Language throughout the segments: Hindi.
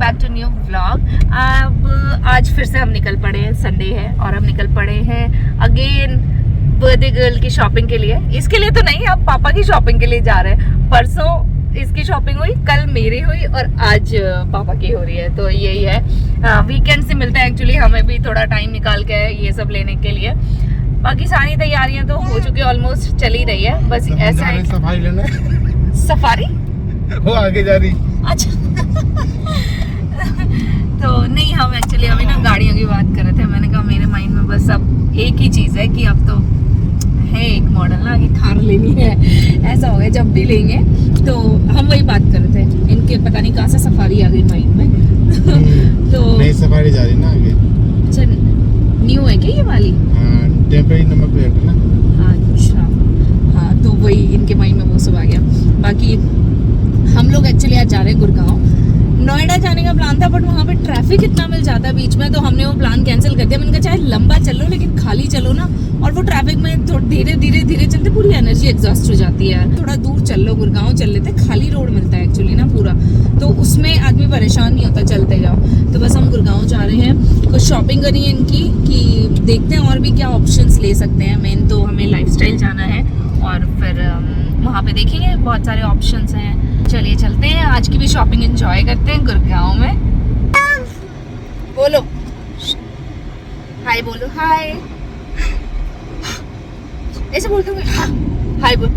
Back to new vlog. अब आज फिर से हम निकल पड़े हैं, संडे है और हम निकल पड़े हैं अगेन बर्थडे गर्ल की शॉपिंग के लिए। इसके लिए तो नहीं, अब पापा की शॉपिंग के लिए जा रहे हैं। परसों इसकी शॉपिंग हुई, कल मेरी हुई और आज पापा की हो रही है। तो यही है, वीकेंड से मिलते हैं। एक्चुअली हमें भी थोड़ा टाइम निकाल के ये सब लेने के लिए। बाकी सारी तैयारियां तो हो चुकी है, ऑलमोस्ट चल ही रही है। बस ऐसा है सफारी लेना है। सफारी वो आगे जा रही। अच्छा तो नहीं, हम एक्चुअली अभी ना गाड़ियों की बात कर रहे थे। मैंने कहा मेरे माइंड में बस अब एक ही चीज़ है कि अब तो है एक मॉडल ना कि थार लेनी है। ऐसा हो गया, जब भी लेंगे तो हम वही बात कर रहे थे। इनके पता नहीं कहाँ से सफारी आ गई माइंड में। तो नई सफारी जा रही ना आगे। अच्छा, न्यू है क्या ये वाली? टेम्परेरी नंबर प्लेट है ना। अच्छा हाँ, तो वही इनके माइंड में वो सब आ गया। बाकी हम लोग एक्चुअली आज जा रहे हैं गुड़गांव। नोएडा जाने का प्लान था, बट वहाँ पे ट्रैफिक इतना मिल जाता है बीच में, तो हमने वो प्लान कैंसिल कर दिया। मैंने कहा चाहे लंबा चलो लेकिन खाली चलो ना। और वो ट्रैफिक में धीरे धीरे धीरे चलते पूरी एनर्जी एग्जॉस्ट हो जाती है यार। थोड़ा दूर चल लो, गुड़गांव चल लेते, खाली रोड मिलता है एक्चुअली ना पूरा, तो उसमें आदमी परेशान नहीं होता चलते जाओ। तो बस हम गुड़गांव जा रहे हैं, कुछ शॉपिंग करी है इनकी कि देखते हैं और भी क्या ऑप्शंस ले सकते हैं। मेन तो हमें लाइफस्टाइल जाना है और फिर वहाँ पे देखेंगे, बहुत सारे ऑप्शंस हैं। चलिए चलते हैं, आज की भी शॉपिंग एंजॉय करते हैं गुड़गांव में। बोलो हाय, बोलो हाय, ऐसे बोलते हुए हाय बोलो।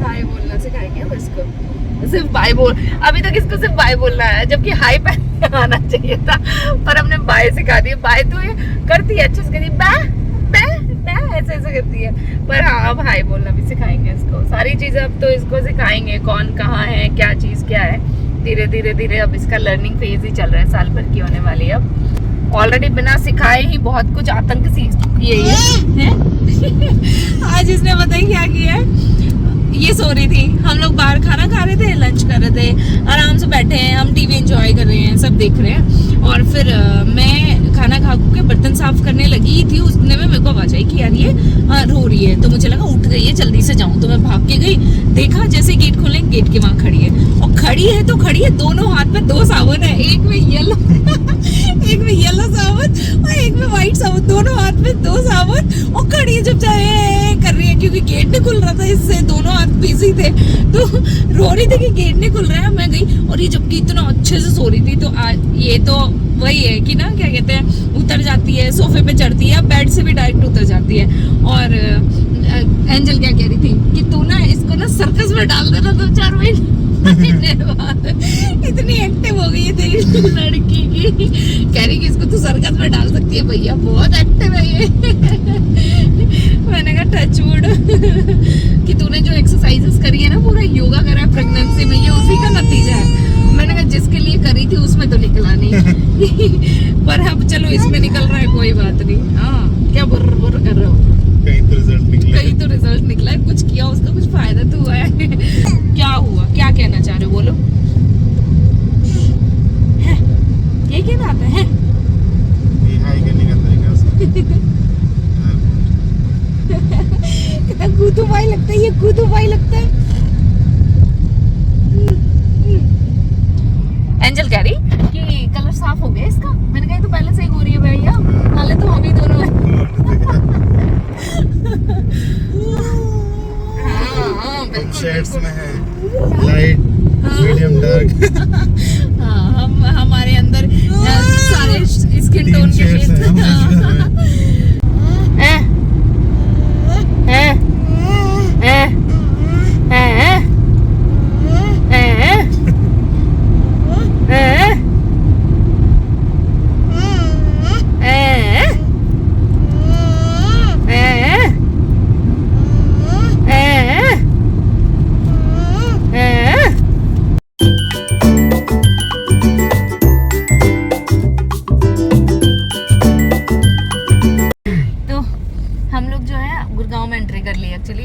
हाय बोलना सिखाएंगे अब इसको। सिर्फ बाय बोल, अभी तक इसको सिर्फ बाय बोलना है, जबकि हाय पहले आना चाहिए था, पर हमने बाय सिखा दिया। बाय तो ये करती है अच्छे से, करती बाय बाय बाय ऐसे ऐसे करती है। पर हाँ, अब हाय बोलना भी सिखाएंगे इसको। सारी चीजें अब तो इसको सिखाएंगे, कौन कहाँ है, क्या चीज क्या है। धीरे धीरे धीरे अब इसका लर्निंग फेज ही चल रहा है, साल भर की होने वाली है। अब ऑलरेडी बिना सिखाए ही बहुत कुछ आतंक सीख चुकी है। आज इसने बताइए क्या किया है। ये सो रही थी, हम लोग बाहर खाना खा रहे थे, लंच कर रहे थे, आराम से बैठे हैं, हम टीवी एंजॉय कर रहे हैं, सब देख रहे हैं। और फिर मैं खाना खा के बर्तन साफ करने लगी थी, उसने में मेरे को आवाज आई कि यार ये रो रही है। तो मुझे लगा उठ गई है, जल्दी से जाऊं। तो मैं भाग के गई, देखा जैसे गेट खोले, गेट के वहां खड़ी है। और खड़ी है तो खड़ी है, दोनों हाथ में 2 साबुन है, एक में येलो एक में येलो साबुन और एक में व्हाइट साबुन, दोनों हाथ में 2 साबुन। और खड़ी है, जब चाहे कर रही है, क्योंकि गेट नहीं खुल रहा था, इससे दोनों हाथ बिजी थे, तो रो रही थी कि गेट नहीं खुल रहा है। मैं गई और ये जबकि इतना अच्छे से सो रही थी। तो ये तो वही है कि ना, क्या कहते हैं, उतर जाती है, सोफे पे चढ़ती है, बेड से भी डायरेक्ट उतर जाती है। और एंजल क्या कह रही थी कि तू ना इसको ना सर्कस में डाल देना 2-4 महीने बाद। इतनी एक्टिव हो गई है तेरी लड़की की, कह रही कि इसको तू सर्कस में डाल सकती है। भैया बहुत एक्टिव है ये। मैंने कहा टचवुड कि तूने जो एक्सरसाइजेस करी है ना, पूरा योगा करा है प्रेगनेंसी में, ये उसी का नतीजा है। मैंने कहा जिसके लिए करी थी उसमें तो निकला नहीं। पर अब चलो इसमें निकल रहा है, कोई बात नहीं। हाँ, क्या बुर बुर कर रहे हो? कहीं तो रिजल्ट निकला, कहीं तो रिजल्ट निकला है, कुछ किया उसका कुछ फायदा तो हुआ है। क्या हुआ, क्या कहना चाह रहे हो, बोलो। है ये क्या बात है? ये हाई करने का तरीका कितना कूदू भाई लगता है ये, कूदू भाई लगता है। एंजल कह रही कि कलर साफ हो गया इसका। मैंने कहा तो पहले से ही हो रही है भैया, हाले तो हम ही दोनों हैं। हम शेड्स में हैं, लाइट, मीडियम, डार्क। हाँ, हमारे अंदर सारे स्किन टोन के शेड्स।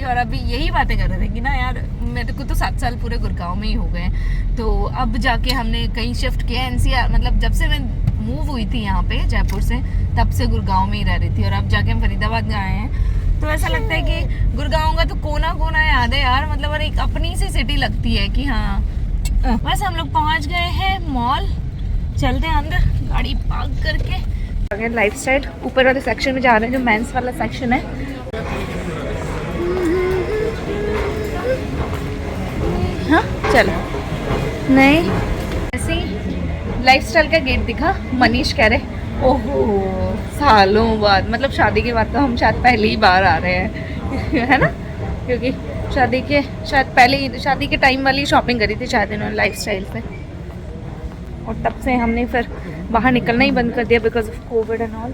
और अभी यही बातें कर रहे थे कि ना यार मेरे को तो 7 साल पूरे गुड़गांव में ही हो गए, तो अब जाके हमने कहीं शिफ्ट किया एनसीआर। मतलब जब से मैं मूव हुई थी यहाँ पे जयपुर से, तब से गुड़गांव में ही रह रही थी, और अब जाके हम फरीदाबाद गए हैं। तो ऐसा लगता है कि गुड़गांव का तो कोना कोना याद है यार, मतलब और एक अपनी सी सिटी लगती है कि हाँ। बस हम लोग पहुँच गए हैं मॉल, चलते हैं अंदर गाड़ी पार्क करके। लाइफस्टाइल ऊपर वाले सेक्शन में जा रहे हैं, जो मेंस वाला सेक्शन है। हाँ चलो, नहीं ऐसे ही लाइफस्टाइल का गेट दिखा। मनीष कह रहे ओहो सालों बाद, मतलब शादी के बाद तो हम शायद पहली ही बार आ रहे हैं है ना, क्योंकि शादी के शायद पहले ही शादी के टाइम वाली शॉपिंग करी थी शायद इन्होंने लाइफस्टाइल से, और तब से हमने फिर बाहर निकलना ही बंद कर दिया because of Covid and all.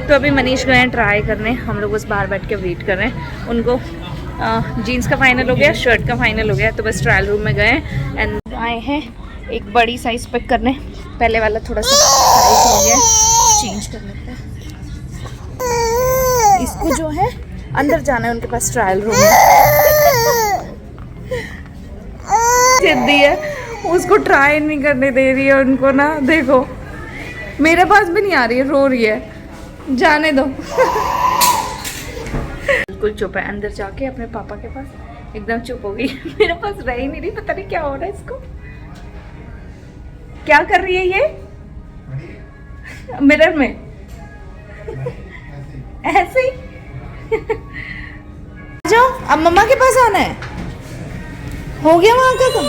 तो अभी मनीष गए हैं ट्राई करने, हम लोग बस बाहर बैठ के वेट कर रहे हैं। उनको जीन्स का फाइनल हो गया, शर्ट का फाइनल हो गया, तो बस ट्रायल रूम में गए एंड आए हैं एक बड़ी साइज पिक करने। पहले वाला थोड़ा सा साइज हो गया, चेंज कर लेते हैं। इसको जो है अंदर जाना है, उनके पास ट्रायल रूम है। जिद्दी है, उसको ट्राई नहीं करने दे रही है उनको ना, देखो मेरे पास भी नहीं आ रही है, रो रही है, जाने दो। बिल्कुल चुप है, अंदर जाके अपने पापा के पास एकदम चुप हो गई। मेरे पास रह ही नहीं रही, पता नहीं क्या हो रहा है इसको। क्या कर रही है ये मिरर में ऐसे ही। जाओ अब मम्मा के पास आना है, हो गया वहां का काम?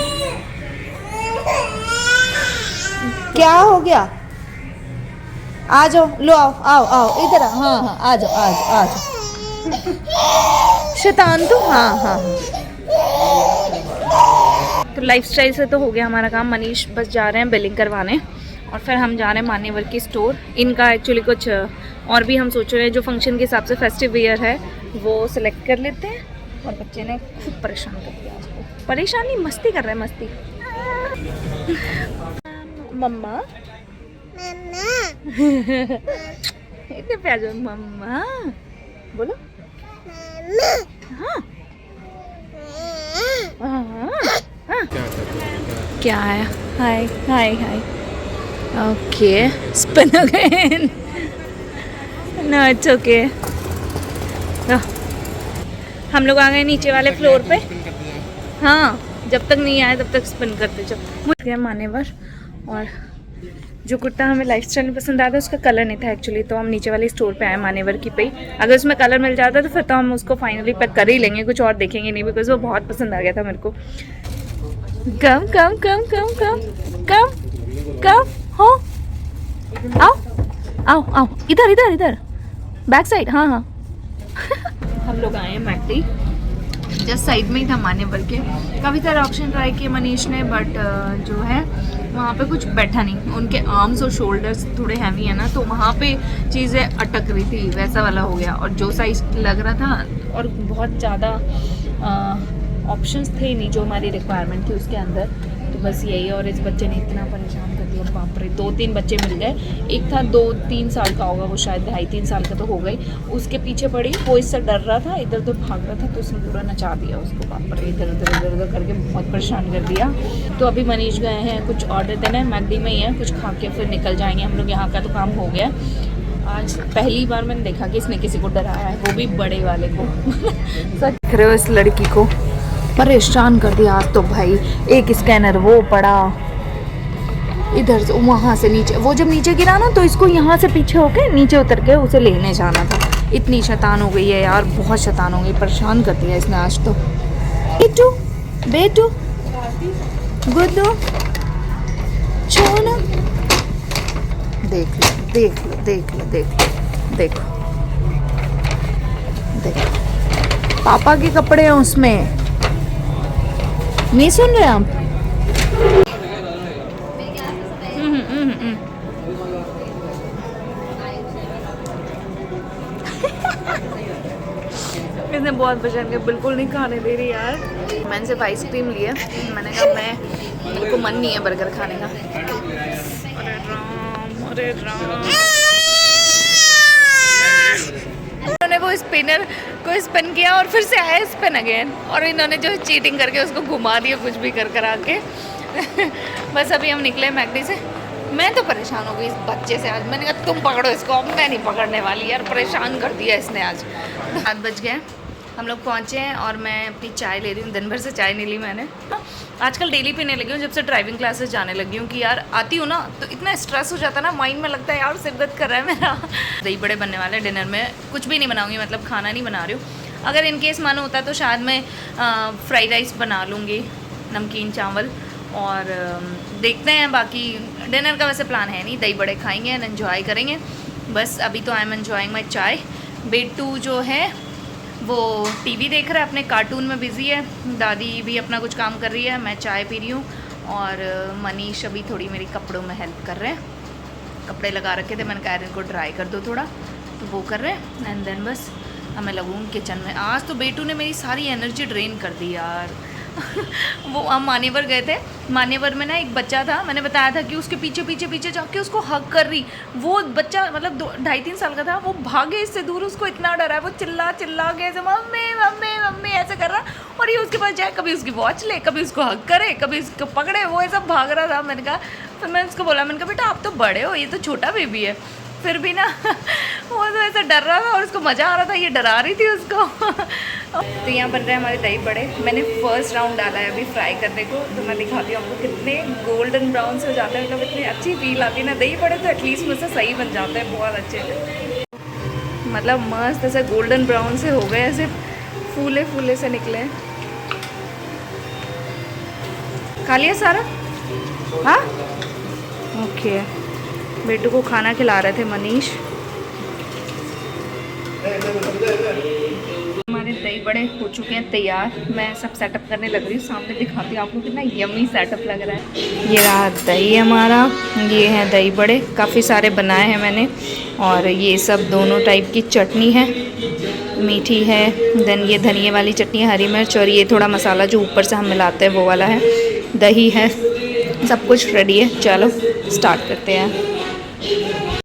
क्या हो गया? आ जाओ, लो आओ आओ आओ इधर आओ, हाँ हाँ आ जाओ आ जाओ आ जाओ। शैतान तो हाँ हाँ। तो लाइफस्टाइल से तो हो गया हमारा काम। मनीष बस जा रहे हैं बिलिंग करवाने, और फिर हम जा रहे हैं मान्यवर की स्टोर। इनका एक्चुअली कुछ और भी हम सोच रहे हैं, जो फंक्शन के हिसाब से फेस्टिव वियर है वो सिलेक्ट कर लेते हैं। और बच्चे ने खूब परेशान कर दिया आज को, परेशान नहीं मस्ती कर रहे हैं, मस्ती। मम्मा इतने प्यार, मम्मा बोलो। हाँ हाँ क्या है? Hi hi hi, okay spin again, no it's okay. हम लोग आ गए नीचे वाले फ्लोर पे। हाँ जब तक नहीं आए तब तक स्पिन करते जाओ। मुझे मान्यवर, और जो कुर्ता हमें लाइफस्टाइल में पसंद आया था उसका कलर नहीं था एक्चुअली, तो हम नीचे वाले स्टोर पे आए मान्यवर की पे। अगर उसमें कलर मिल जाता तो फिर तो हम उसको फाइनली पैक कर ही लेंगे, कुछ और देखेंगे नहीं, बिकॉज वो बहुत पसंद आ गया था मेरे को। कम कम कम कम कम कम कम हो, आओ आओ आओ, इधर इधर इधर बैक साइड। हाँ हाँ हम लोग आए हैं मैकडी, जस्ट साइड में ही था मान्यवर के। काफ़ी सारे ऑप्शन ट्राई किए मनीष ने, बट जो है वहाँ पे कुछ बैठा नहीं। उनके आर्म्स और शोल्डर्स थोड़े हैवी है ना, तो वहाँ पे चीज़ें अटक रही थी, वैसा वाला हो गया। और जो साइज लग रहा था, और बहुत ज़्यादा ऑप्शंस थे नहीं जो हमारी रिक्वायरमेंट थी उसके अंदर, तो बस यही। और इस बच्चे ने इतना परेशान कर दिया, बाप रे। 2-3 बच्चे मिल गए, एक था 2-3 साल का होगा वो, शायद 2.5-3 साल का तो हो गई। उसके पीछे पड़ी, वो इससे डर रहा था, इधर उधर भाग रहा था, तो उसने पूरा नचा दिया उसको, बाप रे। इधर उधर करके बहुत परेशान कर दिया। तो अभी मनीष गए हैं कुछ ऑर्डर देने, मैकडी में ही है, कुछ खा के फिर निकल जाएंगे हम लोग। यहाँ का तो काम हो गया। आज पहली बार मैंने देखा कि इसने किसी को डराया है, वो भी बड़े वाले को। सच देख रहे हो, इस लड़की को परेशान कर दिया आज तो भाई। एक स्कैनर वो पड़ा इधर से, वहाँ से नीचे, वो जब नीचे गिरा ना तो इसको यहाँ से पीछे होके नीचे उतर के उसे लेने जाना था। इतनी शैतान हो गई है यार, बहुत शैतान हो गई, परेशान कर दिया इसने आज तो। बेटू बेटू गुड्डू छोना, देख लो देख लो देख लो देख लो, देखो देखो पापा के कपड़े हैं उसमें, नहीं सुन रहे आप? इसने बहुत पसंद किया, बिल्कुल नहीं खाने दे रही यार। मैंने सिर्फ आइसक्रीम लिया, मैंने कहा मेरे को मन नहीं है बर्गर खाने का। अरे राम, अरे राम। उन्होंने वो स्पिनर को स्पिन किया और फिर से आया स्पिन अगेन, और इन्होंने जो चीटिंग करके उसको घुमा दिया कुछ भी कर आके। बस अभी हम निकले मैकडी से। मैं तो परेशान हो गई इस बच्चे से आज। मैंने कहा तुम पकड़ो इसको, अब मैं नहीं पकड़ने वाली यार, परेशान कर दिया इसने आज। 7 बज गए, हम लोग पहुँचे हैं और मैं अपनी चाय ले रही हूँ। दिन भर से चाय नहीं ली मैंने। आजकल डेली पीने लगी हूँ जब से ड्राइविंग क्लासेस जाने लगी हूँ कि यार आती हूँ ना तो इतना स्ट्रेस हो जाता है ना, माइंड में लगता है यार सिर दर्द कर रहा है मेरा। दही बड़े बनने वाले डिनर में, कुछ भी नहीं बनाऊँगी, मतलब खाना नहीं बना रही हूँ। अगर इनकेस मन होता तो शायद मैं फ्राइड राइस बना लूँगी, नमकीन चावल, और देखते हैं। बाकी डिनर का वैसे प्लान है नहीं, दही बड़े खाएंगे एंड एंजॉय करेंगे बस। अभी तो आई एम एंजॉइंग माई चाय। बेटू जो है वो टीवी देख रहा है, अपने कार्टून में बिज़ी है। दादी भी अपना कुछ काम कर रही है, मैं चाय पी रही हूँ। और मनीष अभी थोड़ी मेरी कपड़ों में हेल्प कर रहे हैं। कपड़े लगा रखे थे, मैंने कहा इनको ड्राई कर दो थोड़ा, तो वो कर रहे हैं। एंड देन बस अब मैं लगूँगी किचन में। आज तो बेटू ने मेरी सारी एनर्जी ड्रेन कर दी यार। वो हम मानेवर गए थे, मानेवर में ना एक बच्चा था, मैंने बताया था कि उसके पीछे पीछे पीछे जाके उसको हग कर रही। वो बच्चा मतलब 2-2.5-3 साल का था, वो भागे इससे दूर, उसको इतना डरा है, वो चिल्ला चिल्ला के ऐसे मम्मी मम्मी मम्मी ऐसे कर रहा। और ये उसके पास जाए, कभी उसकी वॉच ले, कभी उसको हग करे, कभी उसको पकड़े, वो ऐसा भाग रहा था। मैंने कहा, फिर मैंने उसको बोला, मैंने कहा बेटा आप तो बड़े हो, ये तो छोटा बेबी है। फिर भी ना वो तो ऐसा डर रहा था और उसको मज़ा आ रहा था, ये डरा रही थी उसको। तो यहाँ बन रहे हैं हमारे दही बड़े। मैंने फर्स्ट राउंड डाला है अभी फ्राई करने को, तो मैं दिखाती हूँ आपको कितने गोल्डन ब्राउन से हो जाते हैं, मतलब इतनी अच्छी फील आती है ना। दही बड़े तो एटलीस्ट मुझसे सही बन जाते हैं, बहुत अच्छे से, मतलब मस्त ऐसे गोल्डन ब्राउन से हो गए, ऐसे फूले फूले से निकले। खा लिया सारा? हाँ ओके। बेटू को खाना खिला रहे थे मनीष। हमारे दही बड़े हो चुके हैं तैयार। मैं सब सेटअप करने लग रही हूँ, सामने दिखाती हूँ आपको कितना यम्मी सेटअप लग रहा है। ये रहा दही हमारा, ये है दही बड़े, काफ़ी सारे बनाए हैं मैंने। और ये सब दोनों टाइप की चटनी है, मीठी है, देन ये धनिए वाली चटनी है, हरी मिर्च, और ये थोड़ा मसाला जो ऊपर से हम मिलाते हैं वो वाला है, दही है, सब कुछ रेडी है। चलो स्टार्ट करते हैं।